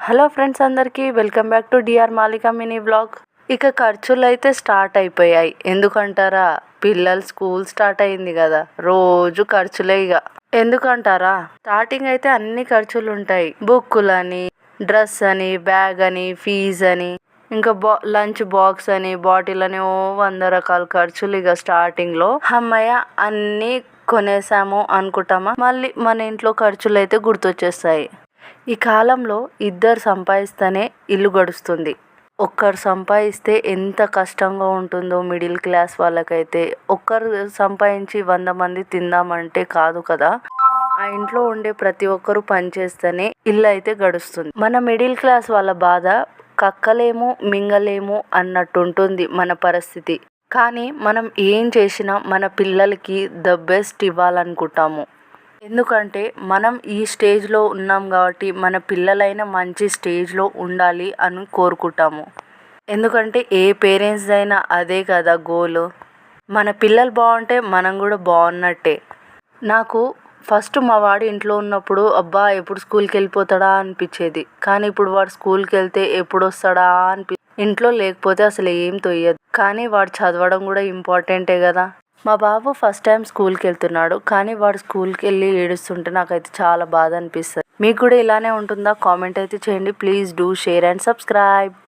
Hello friends, అందరికీ welcome back to DR Malika mini vlog. ఇక ఖర్చులు అయితే స్టార్ట్ అయిపోయాయి. ఎందుకంటారా, పిల్లలు స్కూల్ స్టార్ట్ అయింది కదా, రోజు ఖర్చులే. ఇక ఎందుకంటారా, స్టార్టింగ్ అయితే అన్ని ఖర్చులు ఉంటాయి. బుక్కులని, డ్రెస్ అని, బ్యాగ్ అని, ఫీజ్ అని, ఇంకా లంచ్ బాక్స్ అని, బాటిల్ అని, 100 రకాల ఖర్చులు. ఇక స్టార్టింగ్లో అమ్మయ్య అన్నీ కొనేసాము అనుకుంటామా, మళ్ళీ మన ఇంట్లో ఖర్చులు అయితే గుర్తొచ్చేస్తాయి. ఈ కాలంలో ఇద్దరు సంపాదిస్తేనే ఇల్లు గడుస్తుంది. ఒక్కరు సంపాదిస్తే ఎంత కష్టంగా ఉంటుందో మిడిల్ క్లాస్ వాళ్ళకైతే. ఒక్కరు సంపాదించి 100 మంది తిందామంటే కాదు కదా. ఆ ఇంట్లో ఉండే ప్రతి ఒక్కరు పనిచేస్తేనే ఇల్లు అయితే గడుస్తుంది. మన మిడిల్ క్లాస్ వాళ్ళ బాధ కక్కలేము మింగలేము అన్నట్టు ఉంటుంది మన పరిస్థితి. కానీ మనం ఏం చేసినా మన పిల్లలకి ద బెస్ట్ ఇవ్వాలనుకుంటాము. ఎందుకంటే మనం ఈ స్టేజ్లో ఉన్నాం కాబట్టి మన పిల్లలైనా మంచి స్టేజ్లో ఉండాలి అని కోరుకుంటాము. ఎందుకంటే ఏ పేరెంట్స్ అయినా అదే కదా గోల్. మన పిల్లలు బాగుంటే మనం కూడా బాగున్నట్టే. నాకు ఫస్ట్ మా వాడు ఇంట్లో ఉన్నప్పుడు అబ్బా ఎప్పుడు స్కూల్కి వెళ్ళిపోతాడా అనిపించేది. కానీ ఇప్పుడు వాడు స్కూల్కి వెళ్తే ఎప్పుడు వస్తాడా ఇంట్లో లేకపోతే అసలు ఏం తొయ్యదు. కానీ వాడు చదవడం కూడా ఇంపార్టెంటే కదా. మా బాబు ఫస్ట్ టైం స్కూల్కి వెళ్తున్నాడు, కానీ వాడు స్కూల్కి వెళ్ళి ఏడుస్తుంటే నాకైతే చాలా బాధ అనిపిస్తుంది. మీకు కూడా ఇలానే ఉంటుందా? కామెంట్ అయితే చేయండి. Please do share and subscribe.